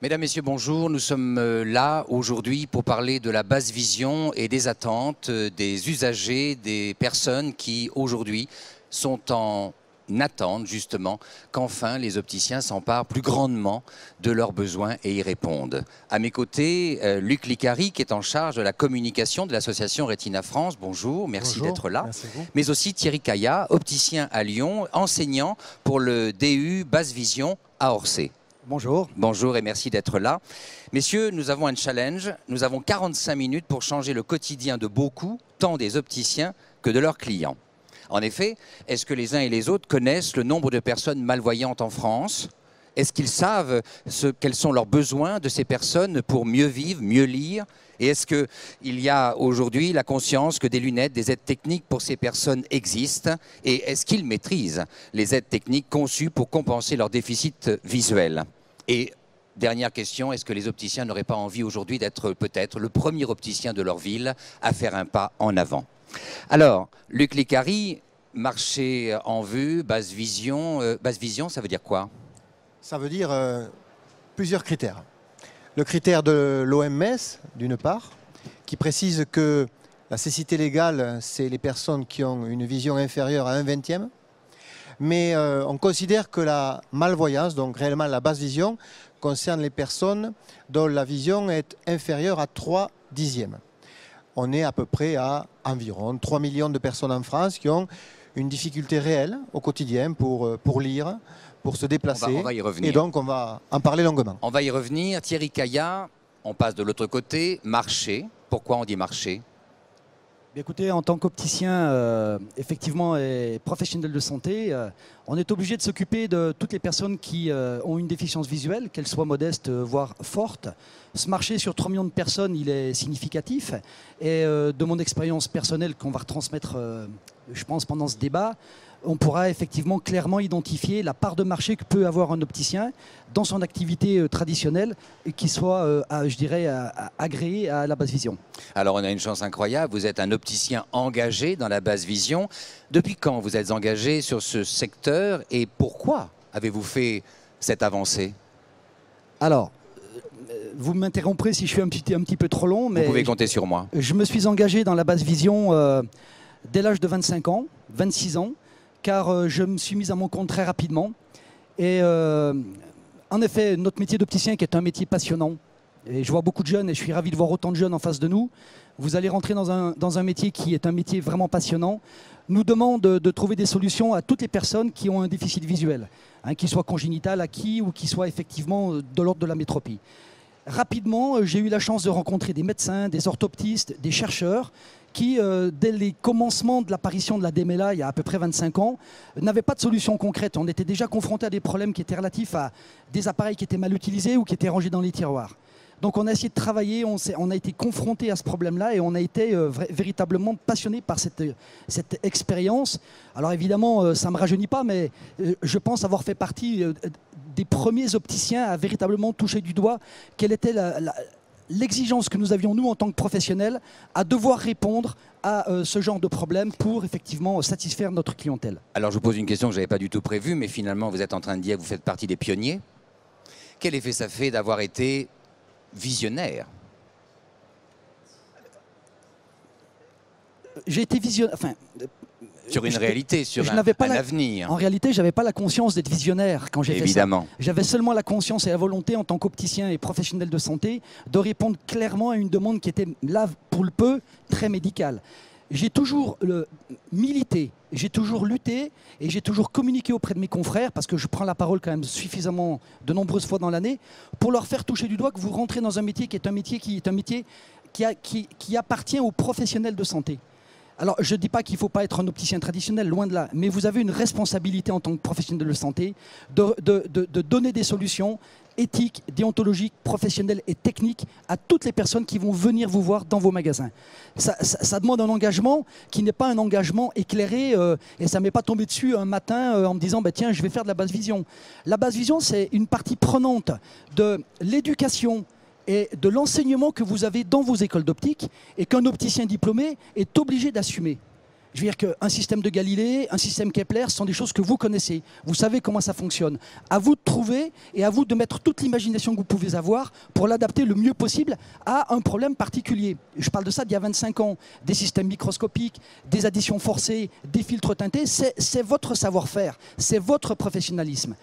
Mesdames, Messieurs, bonjour. Nous sommes là aujourd'hui pour parler de la basse vision et des attentes des usagers, des personnes qui aujourd'hui sont en attente justement qu'enfin les opticiens s'emparent plus grandement de leurs besoins et y répondent. À mes côtés, Luc Licari qui est en charge de la communication de l'association Retina France. Bonjour, merci d'être là. Merci à vous. Mais aussi Thierry Caillat, opticien à Lyon, enseignant pour le DU Basse Vision à Orsay. Bonjour. Bonjour et merci d'être là. Messieurs, nous avons un challenge. Nous avons 45 minutes pour changer le quotidien de beaucoup, tant des opticiens que de leurs clients. En effet, est-ce que les uns et les autres connaissent le nombre de personnes malvoyantes en France ? Est-ce qu'ils savent quels sont leurs besoins de ces personnes pour mieux vivre, mieux lire ? Et est-ce qu'il y a aujourd'hui la conscience que des lunettes, des aides techniques pour ces personnes existent ? Et est-ce qu'ils maîtrisent les aides techniques conçues pour compenser leur déficit visuel ? Et dernière question, est-ce que les opticiens n'auraient pas envie aujourd'hui d'être peut-être le premier opticien de leur ville à faire un pas en avant ? Alors, Luc Licari, marché en vue, basse vision, ça veut dire quoi ? Ça veut dire plusieurs critères. Le critère de l'OMS, d'une part, qui précise que la cécité légale, c'est les personnes qui ont une vision inférieure à 1/20. Mais on considère que la malvoyance, donc réellement la basse vision, concerne les personnes dont la vision est inférieure à 3/10. On est à peu près à environ 3 millions de personnes en France qui ont une difficulté réelle au quotidien pour lire, pour se déplacer. On va y revenir. Et donc on va en parler longuement. On va y revenir. Thierry Caillat, on passe de l'autre côté. Marché. Pourquoi on dit marché ? Écoutez, en tant qu'opticien, effectivement, et professionnel de santé, on est obligé de s'occuper de toutes les personnes qui ont une déficience visuelle, qu'elles soient modestes, voire fortes. Ce marché sur 3 millions de personnes, il est significatif. Et de mon expérience personnelle qu'on va retransmettre, je pense, pendant ce débat, on pourra effectivement clairement identifier la part de marché que peut avoir un opticien dans son activité traditionnelle et qui soit, je dirais, agréée à la basse vision. Alors on a une chance incroyable, vous êtes un opticien engagé dans la basse vision. Depuis quand vous êtes engagé sur ce secteur et pourquoi avez-vous fait cette avancée ? Alors, vous m'interromprez si je suis un petit peu trop long, mais vous pouvez compter sur moi. Je me suis engagé dans la basse vision dès l'âge de 25 ans, 26 ans, car je me suis mis à mon compte très rapidement. Et en effet, notre métier d'opticien qui est un métier passionnant, et je vois beaucoup de jeunes et je suis ravi de voir autant de jeunes en face de nous, vous allez rentrer dans un métier qui est un métier vraiment passionnant, nous demande de trouver des solutions à toutes les personnes qui ont un déficit visuel, hein, qu'il soit congénital, acquis ou qu'il soit effectivement de l'ordre de la métropie. Rapidement, j'ai eu la chance de rencontrer des médecins, des orthoptistes, des chercheurs qui, dès les commencements de l'apparition de la DMLA, il y a à peu près 25 ans, n'avaient pas de solution concrète. On était déjà confrontés à des problèmes qui étaient relatifs à des appareils qui étaient mal utilisés ou qui étaient rangés dans les tiroirs. Donc on a essayé de travailler, on a été confrontés à ce problème-là et on a été véritablement passionnés par cette expérience. Alors évidemment, ça ne me rajeunit pas, mais je pense avoir fait partie des premiers opticiens à véritablement toucher du doigt quelle était l'exigence que nous avions, nous, en tant que professionnels, à devoir répondre à ce genre de problème pour effectivement satisfaire notre clientèle. Alors je vous pose une question que je n'avais pas du tout prévue, mais finalement vous êtes en train de dire que vous faites partie des pionniers. Quel effet ça fait d'avoir été visionnaire ? J'ai été visionnaire... Enfin, sur une réalité, sur un avenir. En réalité, je n'avais pas la conscience d'être visionnaire quand j'ai fait ça. Évidemment. J'avais seulement la conscience et la volonté, en tant qu'opticien et professionnel de santé, de répondre clairement à une demande qui était, là, pour le peu, très médicale. J'ai toujours milité, j'ai toujours lutté et j'ai toujours communiqué auprès de mes confrères, parce que je prends la parole quand même suffisamment de nombreuses fois dans l'année, pour leur faire toucher du doigt que vous rentrez dans un métier qui appartient aux professionnels de santé. Alors, je ne dis pas qu'il ne faut pas être un opticien traditionnel, loin de là, mais vous avez une responsabilité en tant que professionnel de santé de donner des solutions éthiques, déontologiques, professionnelles et techniques à toutes les personnes qui vont venir vous voir dans vos magasins. Ça demande un engagement qui n'est pas un engagement éclairé et ça ne m'est pas tombé dessus un matin en me disant bah, tiens, je vais faire de la basse vision. La basse vision, c'est une partie prenante de l'éducation et de l'enseignement que vous avez dans vos écoles d'optique et qu'un opticien diplômé est obligé d'assumer. Je veux dire qu'un système de Galilée, un système Kepler, ce sont des choses que vous connaissez. Vous savez comment ça fonctionne. À vous de trouver et à vous de mettre toute l'imagination que vous pouvez avoir pour l'adapter le mieux possible à un problème particulier. Je parle de ça d'il y a 25 ans. Des systèmes microscopiques, des additions forcées, des filtres teintés, c'est votre savoir-faire, c'est votre professionnalisme.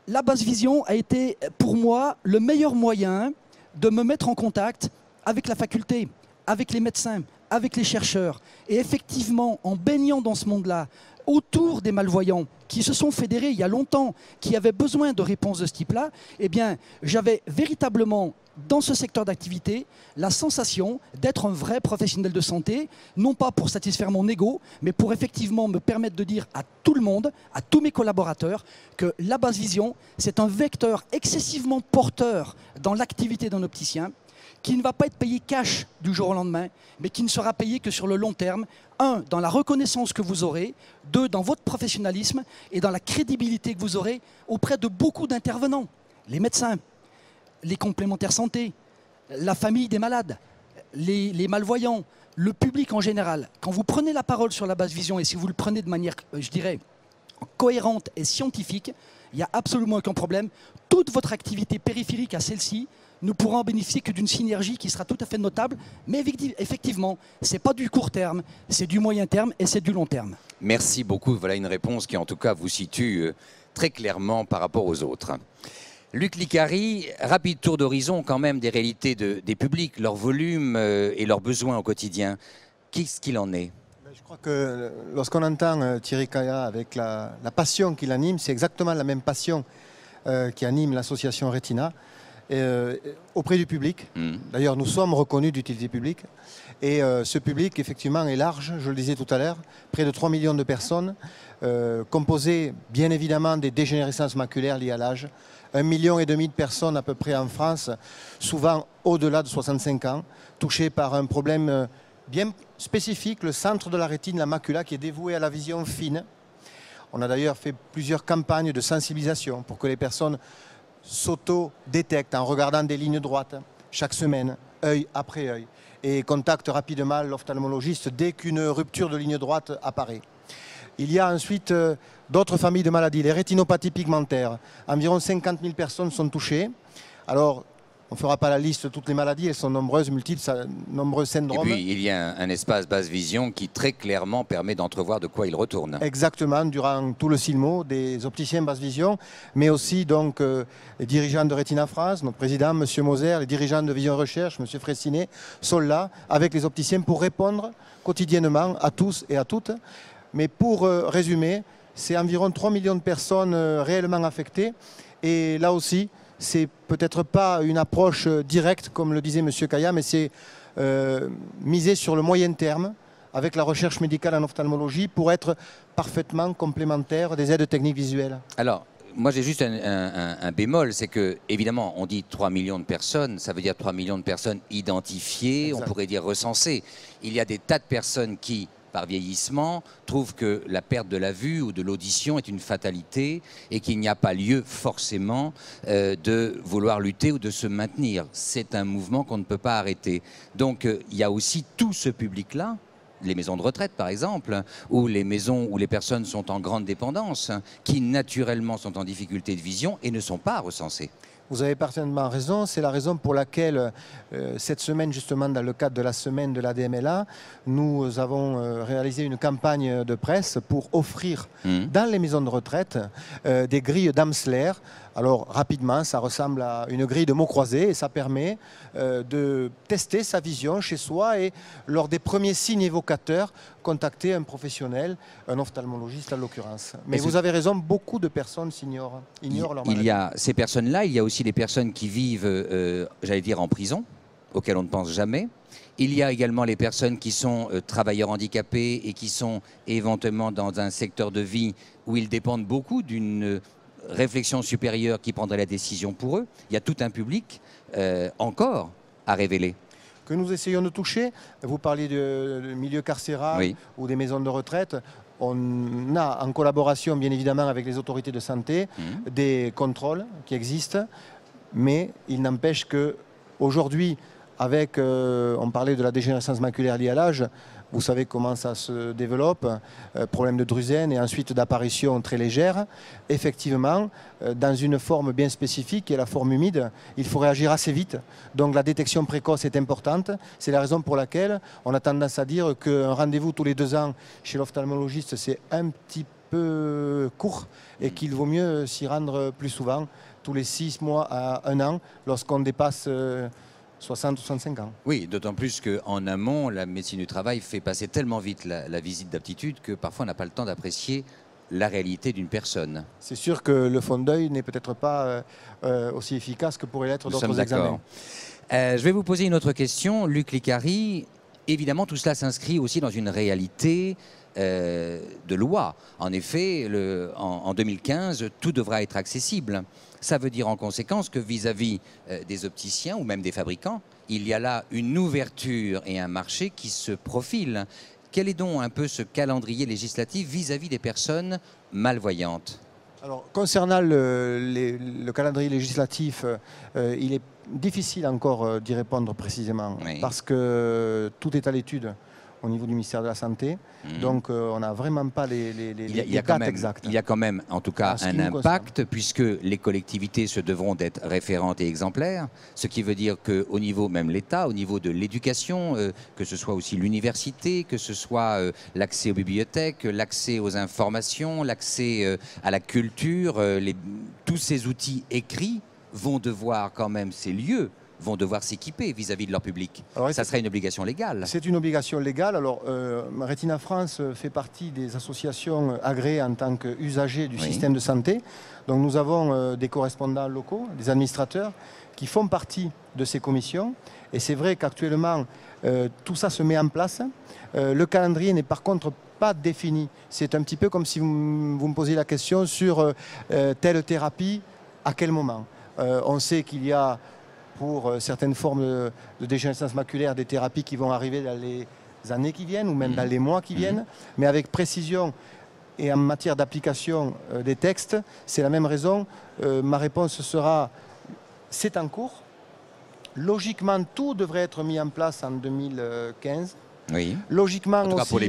La basse vision a été pour moi le meilleur moyen de me mettre en contact avec la faculté, avec les médecins, avec les chercheurs. Et effectivement, en baignant dans ce monde-là, autour des malvoyants qui se sont fédérés il y a longtemps, qui avaient besoin de réponses de ce type-là, eh bien, j'avais véritablement, dans ce secteur d'activité, la sensation d'être un vrai professionnel de santé, non pas pour satisfaire mon ego, mais pour effectivement me permettre de dire à tout le monde, à tous mes collaborateurs, que la basse vision, c'est un vecteur excessivement porteur dans l'activité d'un opticien, qui ne va pas être payé cash du jour au lendemain, mais qui ne sera payé que sur le long terme. 1, dans la reconnaissance que vous aurez. 2, dans votre professionnalisme et dans la crédibilité que vous aurez auprès de beaucoup d'intervenants. Les médecins, les complémentaires santé, la famille des malades, les malvoyants, le public en général. Quand vous prenez la parole sur la basse vision, et si vous le prenez de manière, je dirais, cohérente et scientifique, il n'y a absolument aucun problème. Toute votre activité périphérique à celle-ci ne pourra en bénéficier que d'une synergie qui sera tout à fait notable. Mais effectivement, ce n'est pas du court terme, c'est du moyen terme et c'est du long terme. Merci beaucoup. Voilà une réponse qui, en tout cas, vous situe très clairement par rapport aux autres. Luc Licari, rapide tour d'horizon quand même des réalités des publics, leur volume et leurs besoins au quotidien. Qu'est-ce qu'il en est ? Je crois que lorsqu'on entend Thierry Kaya avec la passion qu'il anime, c'est exactement la même passion qui anime l'association Retina auprès du public. D'ailleurs, nous sommes reconnus d'utilité publique. Et ce public, effectivement, est large, je le disais tout à l'heure, près de 3 millions de personnes, composées bien évidemment des dégénérescences maculaires liées à l'âge. 1,5 million de personnes à peu près en France, souvent au-delà de 65 ans, touchées par un problème bien spécifique, le centre de la rétine, la macula, qui est dévoué à la vision fine. On a d'ailleurs fait plusieurs campagnes de sensibilisation pour que les personnes s'auto-détectent en regardant des lignes droites chaque semaine, œil après œil, et contactent rapidement l'ophtalmologiste dès qu'une rupture de ligne droite apparaît. Il y a ensuite d'autres familles de maladies, les rétinopathies pigmentaires. Environ 50 000 personnes sont touchées. Alors, on ne fera pas la liste de toutes les maladies, elles sont nombreuses, multiples, nombreux syndromes. Et puis, il y a un espace basse vision qui très clairement permet d'entrevoir de quoi il retourne. Exactement, durant tout le CILMO, des opticiens basse vision, mais aussi donc les dirigeants de Retina France, notre président, M. Moser, les dirigeants de Vision Recherche, M. Fressinet, sont là avec les opticiens pour répondre quotidiennement à tous et à toutes. Mais pour résumer, c'est environ 3 millions de personnes réellement affectées. Et là aussi, c'est peut-être pas une approche directe, comme le disait M. Kaya, mais c'est miser sur le moyen terme avec la recherche médicale en ophtalmologie pour être parfaitement complémentaire des aides techniques visuelles. Alors, moi j'ai juste un bémol, c'est que évidemment on dit 3 millions de personnes, ça veut dire 3 millions de personnes identifiées, exact. On pourrait dire recensées. Il y a des tas de personnes qui, par vieillissement, trouvent que la perte de la vue ou de l'audition est une fatalité et qu'il n'y a pas lieu forcément de vouloir lutter ou de se maintenir. C'est un mouvement qu'on ne peut pas arrêter. Donc il y a aussi tout ce public-là, les maisons de retraite par exemple, ou les maisons où les personnes sont en grande dépendance, qui naturellement sont en difficulté de vision et ne sont pas recensées. Vous avez parfaitement raison, c'est la raison pour laquelle cette semaine, justement dans le cadre de la semaine de l'ADMLA, nous avons réalisé une campagne de presse pour offrir dans les maisons de retraite des grilles d'Amsler. Alors rapidement, ça ressemble à une grille de mots croisés et ça permet de tester sa vision chez soi et lors des premiers signes évocateurs, contacter un professionnel, un ophtalmologiste en l'occurrence. Mais vous avez raison, beaucoup de personnes ignorent leur maladie. Il y a ces personnes-là, il y a aussi les personnes qui vivent, j'allais dire, en prison, auxquelles on ne pense jamais. Il y a également les personnes qui sont travailleurs handicapés et qui sont éventuellement dans un secteur de vie où ils dépendent beaucoup d'une réflexion supérieure qui prendrait la décision pour eux. Il y a tout un public encore à révéler. Que nous essayons de toucher, vous parliez du milieu carcéral oui. ou des maisons de retraite. On a en collaboration bien évidemment avec les autorités de santé des contrôles qui existent, mais il n'empêche qu'aujourd'hui, avec, on parlait de la dégénérescence maculaire liée à l'âge, Vous savez comment ça se développe, problème de drusène et ensuite d'apparition très légère. Effectivement, dans une forme bien spécifique qui est la forme humide, il faut réagir assez vite. Donc la détection précoce est importante. C'est la raison pour laquelle on a tendance à dire qu'un rendez-vous tous les 2 ans chez l'ophtalmologiste, c'est un petit peu court et qu'il vaut mieux s'y rendre plus souvent, tous les 6 mois à 1 an, lorsqu'on dépasse 60 ou 65 ans. Oui, d'autant plus qu'en amont, la médecine du travail fait passer tellement vite la visite d'aptitude que parfois on n'a pas le temps d'apprécier la réalité d'une personne. C'est sûr que le fond d'œil n'est peut-être pas aussi efficace que pourraient l'être d'autres examens. Je vais vous poser une autre question. Luc Licari, évidemment tout cela s'inscrit aussi dans une réalité de loi. En effet, en 2015, tout devra être accessible. Ça veut dire en conséquence que vis-à-vis des opticiens ou même des fabricants, il y a là une ouverture et un marché qui se profilent. Quel est donc un peu ce calendrier législatif vis-à-vis des personnes malvoyantes? Alors, concernant le calendrier législatif, il est difficile encore d'y répondre précisément, oui, parce que tout est à l'étude au niveau du ministère de la Santé. Donc on n'a vraiment pas les dates exactes. Il y a quand même, en tout cas, un impact, puisque les collectivités se devront d'être référentes et exemplaires, ce qui veut dire qu'au niveau même l'État, au niveau de l'éducation, que ce soit aussi l'université, que ce soit l'accès aux bibliothèques, l'accès aux informations, l'accès à la culture, tous ces outils écrits vont devoir quand même, ces lieux vont devoir s'équiper vis-à-vis de leur public. Alors, ça serait une obligation légale. C'est une obligation légale. Alors, Retina France fait partie des associations agréées en tant qu'usagers du système de santé. Donc, nous avons des correspondants locaux, des administrateurs qui font partie de ces commissions. Et c'est vrai qu'actuellement, tout ça se met en place. Le calendrier n'est par contre pas défini. C'est un petit peu comme si vous me posiez la question sur telle thérapie, à quel moment. On sait qu'il y a pour certaines formes de dégénérescence maculaire, des thérapies qui vont arriver dans les années qui viennent ou même dans les mois qui viennent, mais avec précision et en matière d'application des textes, c'est la même raison. Ma réponse sera, c'est en cours. Logiquement, tout devrait être mis en place en 2015. Oui. Logiquement, en tout cas aussi, pour les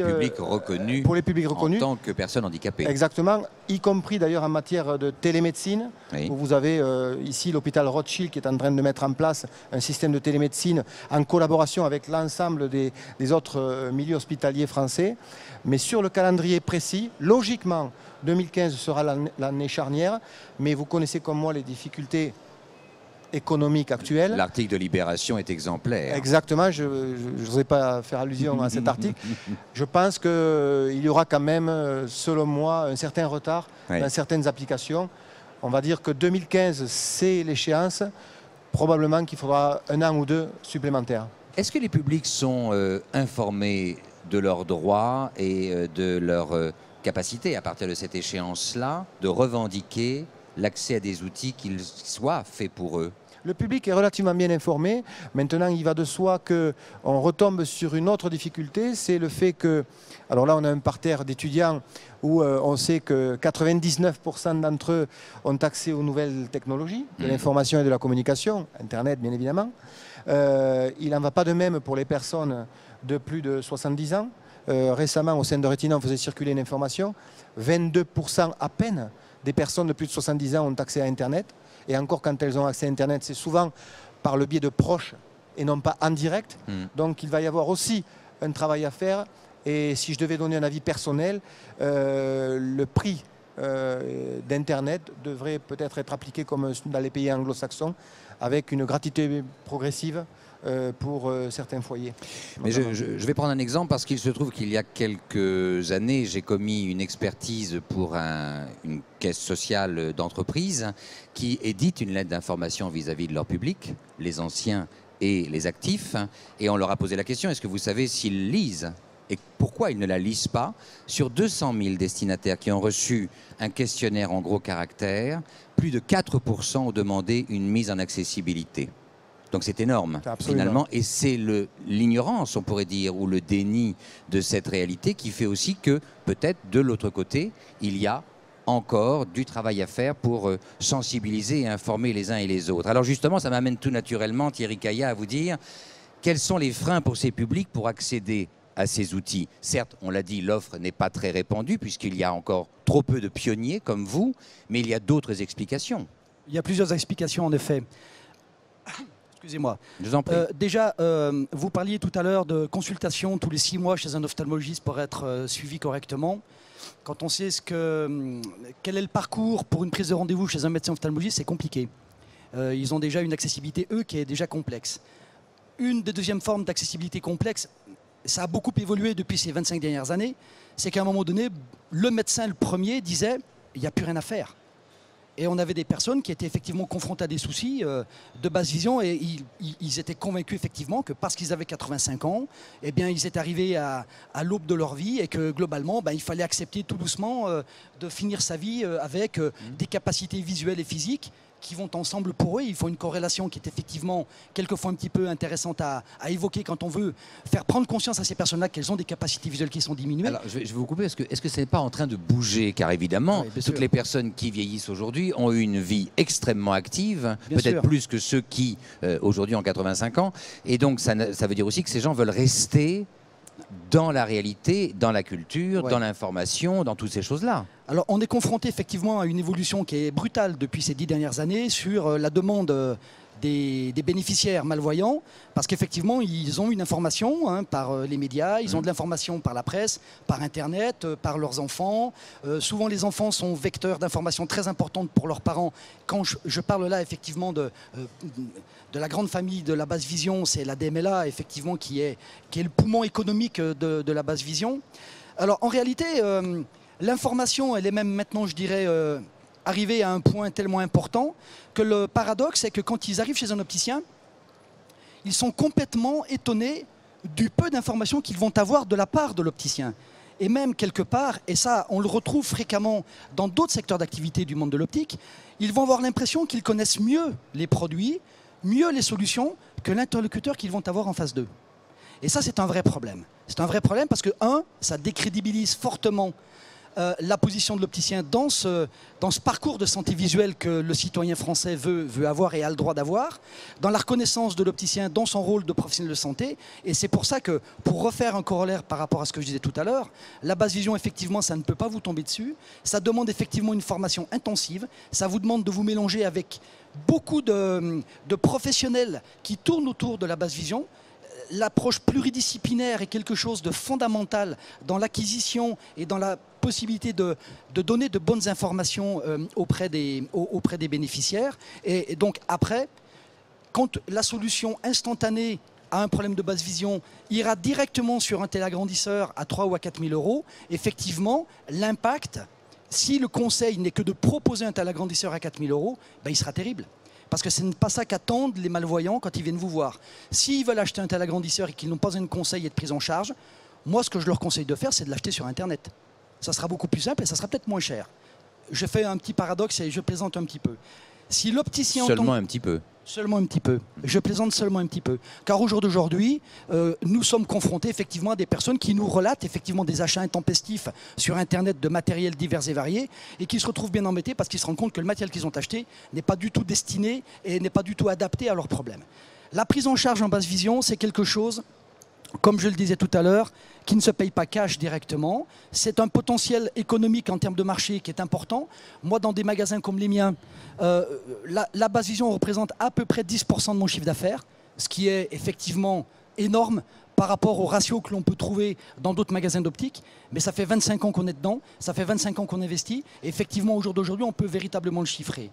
publics reconnus, en tant que personnes handicapées. Exactement, y compris d'ailleurs en matière de télémédecine, où vous avez ici l'hôpital Rothschild qui est en train de mettre en place un système de télémédecine en collaboration avec l'ensemble des autres milieux hospitaliers français. Mais sur le calendrier précis, logiquement, 2015 sera l'année charnière, mais vous connaissez comme moi les difficultés économique actuelle. L'article de Libération est exemplaire. Exactement, je n'oserais pas faire allusion à cet article. Je pense qu'il y aura quand même, selon moi, un certain retard dans certaines applications. On va dire que 2015, c'est l'échéance. Probablement qu'il faudra 1 an ou 2 supplémentaires. Est-ce que les publics sont informés de leurs droits et de leur capacité, à partir de cette échéance-là, de revendiquer l'accès à des outils qu'ils soient faits pour eux? Le public est relativement bien informé. Maintenant, il va de soi qu'on retombe sur une autre difficulté, c'est le fait que, alors là, on a un parterre d'étudiants où on sait que 99% d'entre eux ont accès aux nouvelles technologies, de l'information et de la communication, Internet bien évidemment. Il n'en va pas de même pour les personnes de plus de 70 ans. Récemment, au sein de Retina, on faisait circuler une information. 22% à peine des personnes de plus de 70 ans ont accès à Internet. Et encore, quand elles ont accès à Internet, c'est souvent par le biais de proches et non pas en direct. Donc, il va y avoir aussi un travail à faire. Et si je devais donner un avis personnel, le prix d'Internet devrait peut-être être appliqué comme dans les pays anglo-saxons, avec une gratuité progressive pour certains foyers. Mais je vais prendre un exemple parce qu'il se trouve qu'il y a quelques années, j'ai commis une expertise pour une caisse sociale d'entreprise qui édite une lettre d'information vis-à-vis de leur public, les anciens et les actifs, et on leur a posé la question, est-ce que vous savez s'ils lisent et pourquoi ils ne la lisent pas? Sur 200 000 destinataires qui ont reçu un questionnaire en gros caractères, plus de 4% ont demandé une mise en accessibilité. Donc c'est énorme, finalement, et c'est l'ignorance, on pourrait dire, ou le déni de cette réalité qui fait aussi que, peut-être, de l'autre côté, il y a encore du travail à faire pour sensibiliser et informer les uns et les autres. Alors justement, ça m'amène tout naturellement, Thierry Caillat, à vous dire, quels sont les freins pour ces publics pour accéder à ces outils? Certes, on l'a dit, l'offre n'est pas très répandue puisqu'il y a encore trop peu de pionniers comme vous, mais il y a d'autres explications. Il y a plusieurs explications en effet. Excusez-moi. Je vous en prie. Déjà, vous parliez tout à l'heure de consultation tous les 6 mois chez un ophtalmologiste pour être suivi correctement. Quand on sait quel est le parcours pour une prise de rendez-vous chez un médecin ophtalmologiste, c'est compliqué. Ils ont déjà une accessibilité, eux, qui est déjà complexe. Une des deuxièmes formes d'accessibilité complexe, ça a beaucoup évolué depuis ces 25 dernières années, c'est qu'à un moment donné, le médecin, le premier, disait « il n'y a plus rien à faire ». Et on avait des personnes qui étaient effectivement confrontées à des soucis de basse vision et ils étaient convaincus effectivement que parce qu'ils avaient 85 ans, eh bien, ils étaient arrivés à l'aube de leur vie et que globalement, il fallait accepter tout doucement de finir sa vie avec des capacités visuelles et physiques qui vont ensemble pour eux. Il faut une corrélation qui est effectivement quelquefois un petit peu intéressante à évoquer quand on veut faire prendre conscience à ces personnes-là qu'elles ont des capacités visuelles qui sont diminuées. Alors, je vais vous couper, est-ce que ce n'est pas en train de bouger? Car évidemment, Oui, toutes les personnes qui vieillissent aujourd'hui ont eu une vie extrêmement active, Bien peut-être sûr. plus que ceux qui, aujourd'hui, ont 85 ans. Et donc, ça veut dire aussi que ces gens veulent rester dans la réalité, dans la culture, Ouais. dans l'information, dans toutes ces choses-là. Alors, on est confronté effectivement à une évolution qui est brutale depuis ces 10 dernières années sur la demande des bénéficiaires malvoyants, parce qu'effectivement, ils ont une information par les médias, ils ont de l'information par la presse, par Internet, par leurs enfants. Souvent, les enfants sont vecteurs d'informations très importantes pour leurs parents. Quand je parle là, effectivement, de la grande famille de la basse vision, c'est la DMLA, effectivement, qui est le poumon économique de la basse vision. Alors, en réalité, l'information, elle est même maintenant, je dirais, arrivée à un point tellement important que le paradoxe, c'est que quand ils arrivent chez un opticien, ils sont complètement étonnés du peu d'informations qu'ils vont avoir de la part de l'opticien. Et même quelque part, et ça on le retrouve fréquemment dans d'autres secteurs d'activité du monde de l'optique, ils vont avoir l'impression qu'ils connaissent mieux les produits, mieux les solutions que l'interlocuteur qu'ils vont avoir en face d'eux. Et ça, c'est un vrai problème. C'est un vrai problème parce que, ça décrédibilise fortement la position de l'opticien dans ce parcours de santé visuelle que le citoyen français veut avoir et a le droit d'avoir, dans la reconnaissance de l'opticien dans son rôle de professionnel de santé. Et c'est pour ça que, pour refaire un corollaire par rapport à ce que je disais tout à l'heure, la basse vision, effectivement, ça ne peut pas vous tomber dessus. Ça demande effectivement une formation intensive. Ça vous demande de vous mélanger avec beaucoup de professionnels qui tournent autour de la basse vision. L'approche pluridisciplinaire est quelque chose de fondamental dans l'acquisition et dans la possibilité de donner de bonnes informations auprès des bénéficiaires. Et donc après, quand la solution instantanée à un problème de basse vision ira directement sur un téléagrandisseur à 3 ou à 4 000 euros, effectivement, l'impact, si le conseil n'est que de proposer un téléagrandisseur à 4 000 euros, il sera terrible. Parce que ce n'est pas ça qu'attendent les malvoyants quand ils viennent vous voir. S'ils veulent acheter un tel agrandisseur et qu'ils n'ont pas un conseil et de prise en charge, moi, ce que je leur conseille de faire, c'est de l'acheter sur Internet. Ça sera beaucoup plus simple et ça sera peut-être moins cher. Je fais un petit paradoxe et je plaisante un petit peu. Si l'opticien Seulement un petit peu. Seulement un petit peu. Je plaisante seulement un petit peu. Car au jour d'aujourd'hui, nous sommes confrontés effectivement à des personnes qui nous relatent effectivement des achats intempestifs sur Internet de matériel divers et variés et qui se retrouvent bien embêtés parce qu'ils se rendent compte que le matériel qu'ils ont acheté n'est pas du tout destiné et n'est pas du tout adapté à leurs problèmes. La prise en charge en basse vision, c'est quelque chose, comme je le disais tout à l'heure, qui ne se paye pas cash directement. C'est un potentiel économique en termes de marché qui est important. Moi, dans des magasins comme les miens, la basse vision représente à peu près 10% de mon chiffre d'affaires, ce qui est effectivement énorme par rapport au ratio que l'on peut trouver dans d'autres magasins d'optique. Mais ça fait 25 ans qu'on est dedans, ça fait 25 ans qu'on investit. Et effectivement, au jour d'aujourd'hui, on peut véritablement le chiffrer.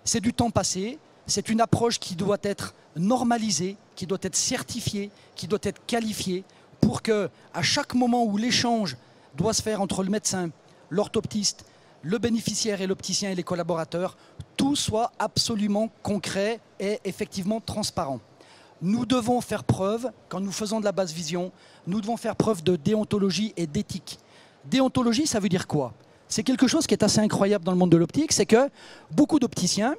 C'est du temps passé. C'est une approche qui doit être normalisée, qui doit être certifiée, qui doit être qualifiée pour que, à chaque moment où l'échange doit se faire entre le médecin, l'orthoptiste, le bénéficiaire et l'opticien et les collaborateurs, tout soit absolument concret et effectivement transparent. Nous devons faire preuve, quand nous faisons de la basse vision, nous devons faire preuve de déontologie et d'éthique. Déontologie, ça veut dire quoi? C'est quelque chose qui est assez incroyable dans le monde de l'optique, c'est que beaucoup d'opticiens,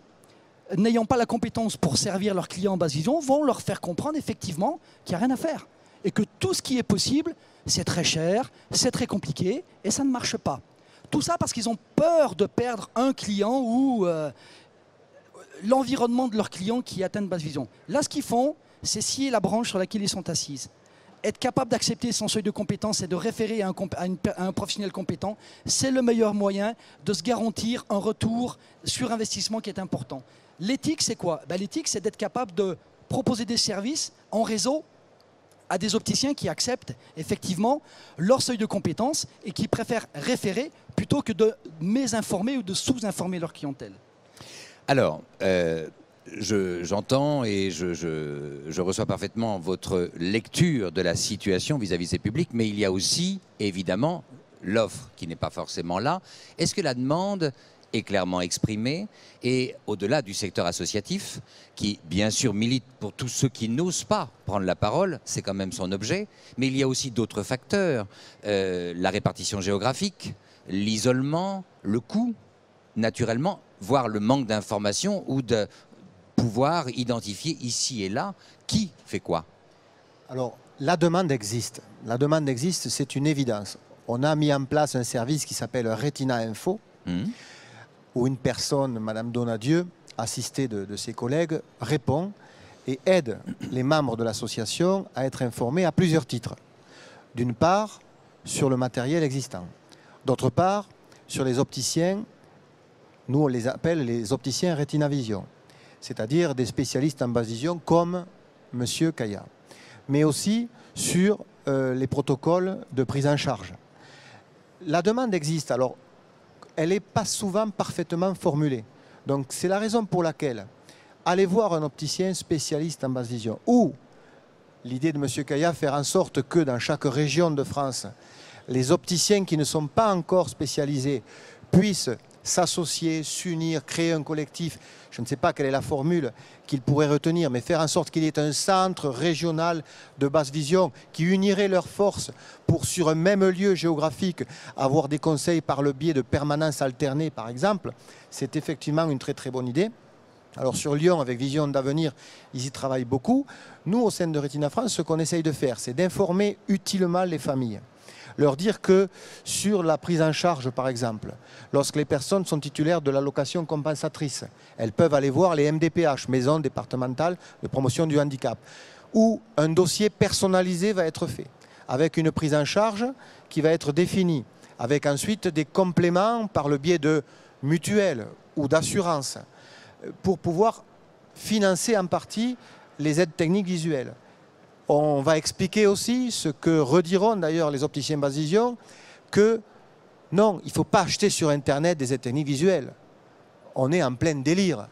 n'ayant pas la compétence pour servir leurs clients en basse vision, vont leur faire comprendre effectivement qu'il n'y a rien à faire. Et que tout ce qui est possible, c'est très cher, c'est très compliqué et ça ne marche pas. Tout ça parce qu'ils ont peur de perdre un client ou l'environnement de leur client qui atteint de basse vision. Là, ce qu'ils font, c'est scier la branche sur laquelle ils sont assis. être capable d'accepter son seuil de compétence et de référer à un professionnel compétent, c'est le meilleur moyen de se garantir un retour sur investissement qui est important. L'éthique, c'est quoi? L'éthique, c'est d'être capable de proposer des services en réseau à des opticiens qui acceptent effectivement leur seuil de compétence et qui préfèrent référer plutôt que de mésinformer ou de sous-informer leur clientèle. Alors, j'entends et je reçois parfaitement votre lecture de la situation vis-à-vis de ces publics, mais il y a aussi, évidemment, l'offre qui n'est pas forcément là. Est-ce que la demande est clairement exprimée? Et au-delà du secteur associatif, qui bien sûr milite pour tous ceux qui n'osent pas prendre la parole, c'est quand même son objet, mais il y a aussi d'autres facteurs, la répartition géographique, l'isolement, le coût, naturellement, voire le manque d'information ou de pouvoir identifier ici et là qui fait quoi. Alors, la demande existe. La demande existe, c'est une évidence. On a mis en place un service qui s'appelle Retina Info, où une personne, Madame Donadieu, assistée de ses collègues, répond et aide les membres de l'association à être informés à plusieurs titres. D'une part, sur le matériel existant. D'autre part, sur les opticiens, nous on les appelle les opticiens Retina Vision, c'est-à-dire des spécialistes en basse vision comme Monsieur Kaya. Mais aussi sur les protocoles de prise en charge. La demande existe, alors elle n'est pas souvent parfaitement formulée. Donc c'est la raison pour laquelle aller voir un opticien spécialiste en basse vision ou l'idée de M. Kaya, faire en sorte que dans chaque région de France, les opticiens qui ne sont pas encore spécialisés puissent s'associer, s'unir, créer un collectif. Je ne sais pas quelle est la formule qu'ils pourraient retenir, mais faire en sorte qu'il y ait un centre régional de basse vision qui unirait leurs forces pour, sur un même lieu géographique, avoir des conseils par le biais de permanences alternées, par exemple, c'est effectivement une très très bonne idée. Alors sur Lyon, avec Vision d'Avenir, ils y travaillent beaucoup. Nous, au sein de Retina France, ce qu'on essaye de faire, c'est d'informer utilement les familles. Leur dire que sur la prise en charge, par exemple, lorsque les personnes sont titulaires de l'allocation compensatrice, elles peuvent aller voir les MDPH, Maisons départementales de promotion du handicap, où un dossier personnalisé va être fait, avec une prise en charge qui va être définie, avec ensuite des compléments par le biais de mutuelles ou d'assurances, pour pouvoir financer en partie les aides techniques visuelles. On va expliquer aussi ce que rediront d'ailleurs les opticiens basse vision, que non, il ne faut pas acheter sur Internet des aides techniques visuelles. On est en plein délire.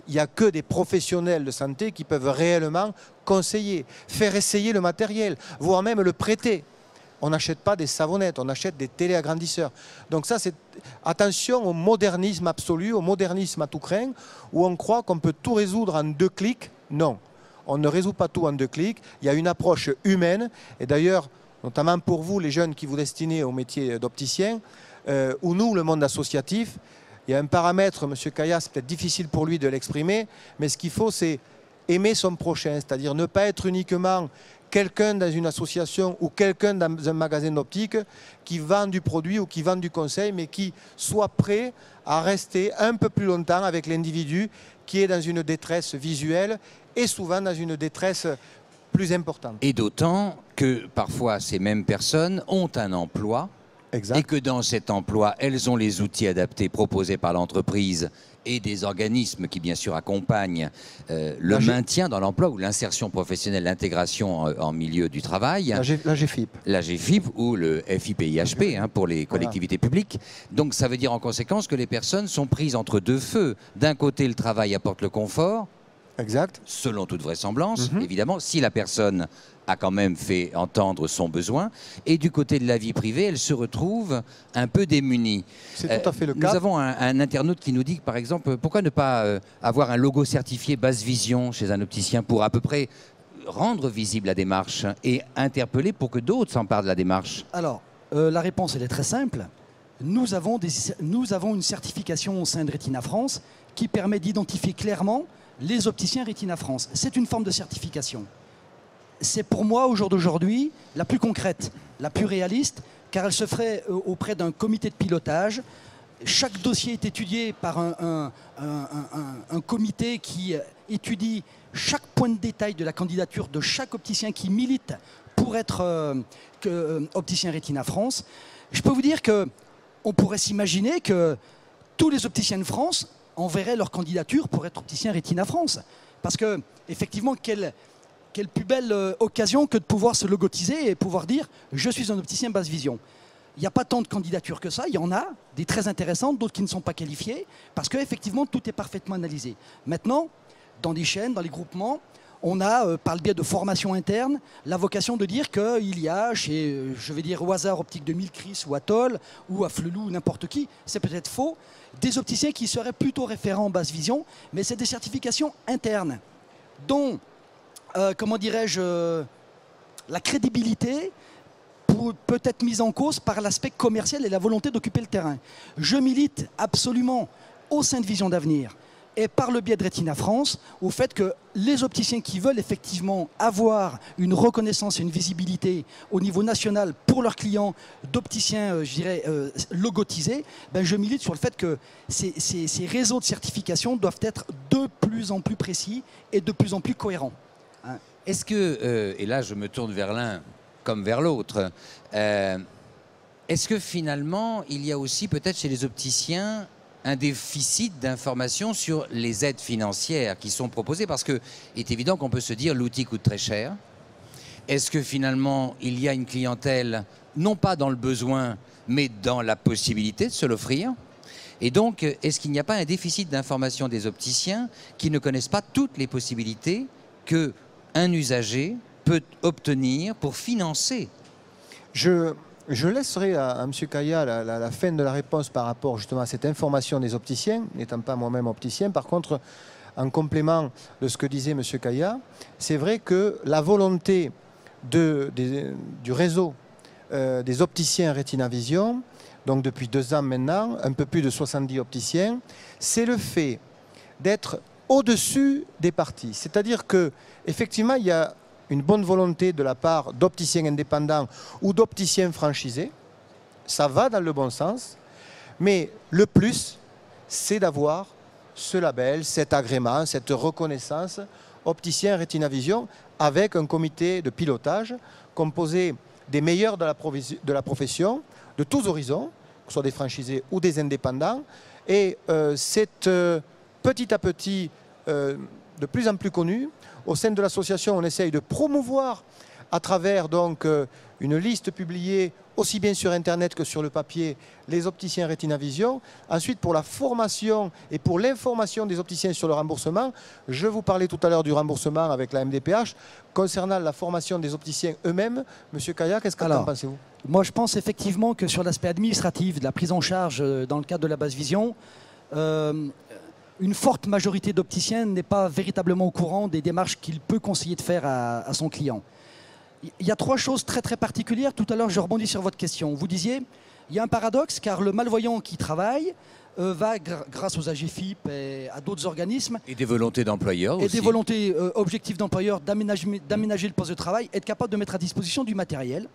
Il n'y a que des professionnels de santé qui peuvent réellement conseiller, faire essayer le matériel, voire même le prêter. On n'achète pas des savonnettes, on achète des téléagrandisseurs. Donc ça, c'est attention au modernisme absolu, au modernisme à tout crin, où on croit qu'on peut tout résoudre en 2 clics. Non. On ne résout pas tout en 2 clics. Il y a une approche humaine. Et d'ailleurs, notamment pour vous, les jeunes qui vous destinez au métier d'opticien, ou nous, le monde associatif, il y a un paramètre, M. Kaya, c'est peut-être difficile pour lui de l'exprimer, mais ce qu'il faut, c'est aimer son prochain, c'est-à-dire ne pas être uniquement quelqu'un dans une association ou quelqu'un dans un magasin d'optique qui vend du produit ou qui vend du conseil, mais qui soit prêt à rester un peu plus longtemps avec l'individu qui est dans une détresse visuelle et souvent dans une détresse plus importante. Et d'autant que parfois ces mêmes personnes ont un emploi. Exact. Et que dans cet emploi, elles ont les outils adaptés proposés par l'entreprise et des organismes qui bien sûr accompagnent le maintien dans l'emploi ou l'insertion professionnelle, l'intégration en milieu du travail. La GFIP. La GFIP ou le FIPIHP pour les collectivités publiques. Donc ça veut dire en conséquence que les personnes sont prises entre 2 feux. D'un côté, le travail apporte le confort. Exact. Selon toute vraisemblance, évidemment, si la personne a quand même fait entendre son besoin. Et du côté de la vie privée, elle se retrouve un peu démunie. C'est tout à fait le cas. Nous avons un internaute qui nous dit, par exemple, pourquoi ne pas avoir un logo certifié basse vision chez un opticien pour à peu près rendre visible la démarche et interpeller pour que d'autres s'emparent de la démarche? Alors, la réponse, elle est très simple. Nous avons une certification au sein de Retina France qui permet d'identifier clairement les opticiens Retina France. C'est une forme de certification. C'est pour moi, au jour d'aujourd'hui, la plus concrète, la plus réaliste, car elle se ferait auprès d'un comité de pilotage. Chaque dossier est étudié par un comité qui étudie chaque point de détail de la candidature de chaque opticien qui milite pour être opticien Retina France, je peux vous dire qu'on pourrait s'imaginer que tous les opticiens de France enverraient leur candidature pour être opticien Retina France. Parce que, effectivement, quelle plus belle occasion que de pouvoir se logotiser et pouvoir dire « je suis un opticien basse vision ». Il n'y a pas tant de candidatures que ça, il y en a, des très intéressantes, d'autres qui ne sont pas qualifiées, parce qu'effectivement, tout est parfaitement analysé. Maintenant, dans des chaînes, dans les groupements, on a, par le biais de formation interne, la vocation de dire qu'il y a chez, je vais dire au hasard, Optique 2000, Chris ou Atoll, ou à Flelou ou n'importe qui, c'est peut-être faux, des opticiens qui seraient plutôt référents en basse vision, mais c'est des certifications internes, dont, comment dirais-je, la crédibilité peut être mise en cause par l'aspect commercial et la volonté d'occuper le terrain. Je milite absolument au sein de Vision d'Avenir et par le biais de Retina France au fait que les opticiens qui veulent effectivement avoir une reconnaissance et une visibilité au niveau national pour leurs clients d'opticiens, je dirais, logotisés, ben je milite sur le fait que ces réseaux de certification doivent être de plus en plus précis et de plus en plus cohérents. Hein. Est-ce que, et là je me tourne vers l'un comme vers l'autre, est-ce que finalement il y a aussi peut-être chez les opticiens un déficit d'informations sur les aides financières qui sont proposées? Parce qu'il est évident qu'on peut se dire l'outil coûte très cher. Est-ce que finalement il y a une clientèle non pas dans le besoin mais dans la possibilité de se l'offrir? Et donc est-ce qu'il n'y a pas un déficit d'information des opticiens qui ne connaissent pas toutes les possibilités qu'un usager peut obtenir pour financer? Je laisserai à M. Kaya la fin de la réponse par rapport justement à cette information des opticiens, n'étant pas moi-même opticien. Par contre, en complément de ce que disait M. Kaya, c'est vrai que la volonté du réseau des opticiens Retina Vision, donc depuis 2 ans maintenant, un peu plus de 70 opticiens, c'est le fait d'être au-dessus des parties. C'est-à-dire qu'effectivement, il y a une bonne volonté de la part d'opticiens indépendants ou d'opticiens franchisés. Ça va dans le bon sens. Mais le plus, c'est d'avoir ce label, cet agrément, cette reconnaissance opticien Retina Vision avec un comité de pilotage composé des meilleurs de la profession, de tous horizons, que ce soit des franchisés ou des indépendants. Et c'est petit à petit de plus en plus connu. Au sein de l'association, on essaye de promouvoir à travers donc une liste publiée aussi bien sur Internet que sur le papier les opticiens Retina Vision. Ensuite, pour la formation et pour l'information des opticiens sur le remboursement, je vous parlais tout à l'heure du remboursement avec la MDPH. Concernant la formation des opticiens eux-mêmes, M. Kaya, qu'est-ce qu'en pensez-vous? Moi, je pense effectivement que sur l'aspect administratif de la prise en charge dans le cadre de la basse vision, une forte majorité d'opticiens n'est pas véritablement au courant des démarches qu'il peut conseiller de faire à son client. Il y a 3 choses très très particulières. Tout à l'heure, je rebondis sur votre question. Vous disiez, il y a un paradoxe car le malvoyant qui travaille va, grâce aux AGFIP et à d'autres organismes... Et des volontés d'employeurs aussi. Et des volontés objectives d'employeurs d'aménager le poste de travail, être capable de mettre à disposition du matériel.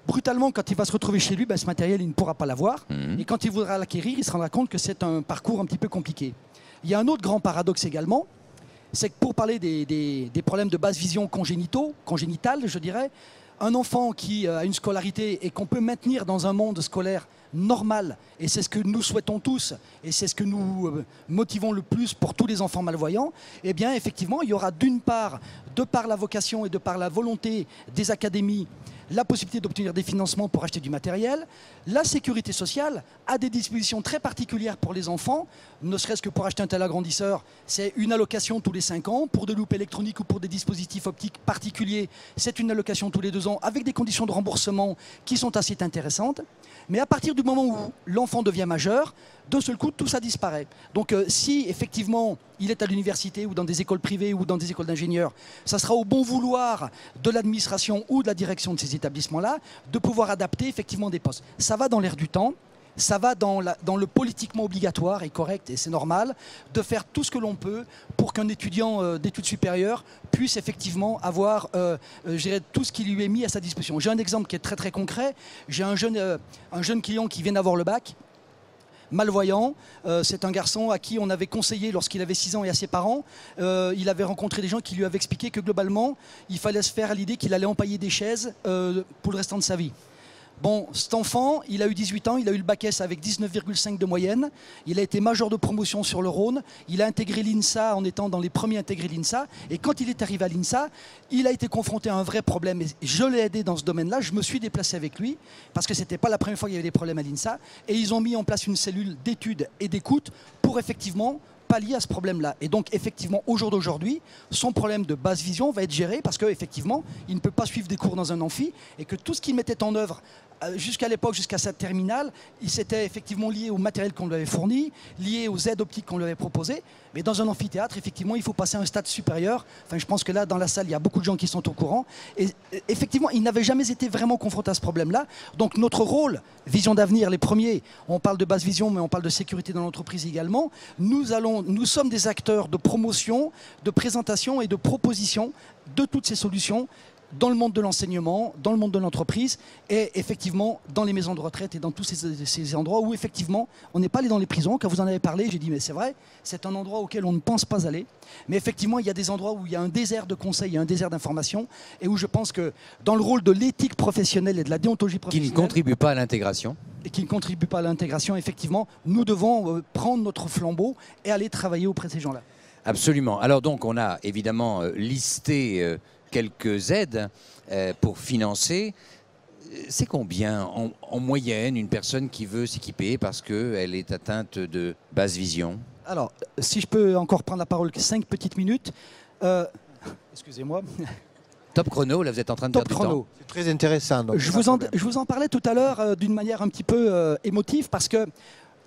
Brutalement, quand il va se retrouver chez lui, ben, ce matériel, il ne pourra pas l'avoir. Et quand il voudra l'acquérir, il se rendra compte que c'est un parcours un petit peu compliqué. Il y a un autre grand paradoxe également, c'est que pour parler des problèmes de basse vision congénitale, je dirais, un enfant qui a une scolarité et qu'on peut maintenir dans un monde scolaire normal, et c'est ce que nous souhaitons tous, et c'est ce que nous motivons le plus pour tous les enfants malvoyants, eh bien effectivement, il y aura d'une part, de par la vocation et de par la volonté des académies, la possibilité d'obtenir des financements pour acheter du matériel. La sécurité sociale a des dispositions très particulières pour les enfants, ne serait-ce que pour acheter un tel agrandisseur, c'est une allocation tous les 5 ans. Pour des loupes électroniques ou pour des dispositifs optiques particuliers, c'est une allocation tous les 2 ans avec des conditions de remboursement qui sont assez intéressantes. Mais à partir du moment où l'enfant devient majeur, d'un seul coup, tout ça disparaît. Donc si effectivement il est à l'université ou dans des écoles privées ou dans des écoles d'ingénieurs, ça sera au bon vouloir de l'administration ou de la direction de ces établissements-là de pouvoir adapter effectivement des postes. Ça va dans l'air du temps, ça va dans le politiquement obligatoire et correct, et c'est normal, de faire tout ce que l'on peut pour qu'un étudiant d'études supérieures puisse effectivement avoir tout ce qui lui est mis à sa disposition. J'ai un exemple qui est très très concret. J'ai un jeune client qui vient d'avoir le bac. malvoyant. C'est un garçon à qui on avait conseillé lorsqu'il avait 6 ans et à ses parents. Il avait rencontré des gens qui lui avaient expliqué que globalement, il fallait se faire à l'idée qu'il allait empailler des chaises pour le restant de sa vie. Bon, cet enfant, il a eu 18 ans, il a eu le bac S avec 19,5 de moyenne. Il a été major de promotion sur le Rhône. Il a intégré l'INSA en étant dans les premiers intégrés l'INSA. Et quand il est arrivé à l'INSA, il a été confronté à un vrai problème. Et je l'ai aidé dans ce domaine-là. Je me suis déplacé avec lui parce que ce n'était pas la première fois qu'il y avait des problèmes à l'INSA. Et ils ont mis en place une cellule d'études et d'écoute pour effectivement pallier à ce problème-là. Et donc, effectivement, au jour d'aujourd'hui, son problème de basse vision va être géré parce qu'effectivement, il ne peut pas suivre des cours dans un amphi et que tout ce qu'il mettait en œuvre jusqu'à l'époque, jusqu'à sa terminale, il s'était effectivement lié au matériel qu'on lui avait fourni, lié aux aides optiques qu'on lui avait proposées. Mais dans un amphithéâtre, effectivement, il faut passer à un stade supérieur. Enfin, je pense que là, dans la salle, il y a beaucoup de gens qui sont au courant. Et effectivement, il n'avait jamais été vraiment confronté à ce problème-là. Donc, notre rôle, vision d'avenir, les premiers, on parle de basse vision, mais on parle de sécurité dans l'entreprise également. Nous sommes des acteurs de promotion, de présentation et de proposition de toutes ces solutions dans le monde de l'enseignement, dans le monde de l'entreprise et effectivement dans les maisons de retraite et dans tous ces endroits où effectivement on n'est pas allé dans les prisons. Quand vous en avez parlé, j'ai dit mais c'est vrai, c'est un endroit auquel on ne pense pas aller. Mais effectivement il y a des endroits où il y a un désert de conseils, il y a un désert d'informations et où je pense que dans le rôle de l'éthique professionnelle et de la déontologie professionnelle... Qui ne contribue pas à l'intégration. Et qui ne contribue pas à l'intégration, effectivement, nous devons prendre notre flambeau et aller travailler auprès de ces gens-là. Absolument. Alors donc on a évidemment listé... quelques aides pour financer. C'est combien en moyenne une personne qui veut s'équiper parce qu'elle est atteinte de basse vision? Alors, si je peux encore prendre la parole 5 petites minutes. Excusez-moi. Top chrono, là vous êtes en train de Top perdre chrono. du temps. C'est très intéressant. Donc, Je vous en parlais tout à l'heure d'une manière un petit peu émotive parce que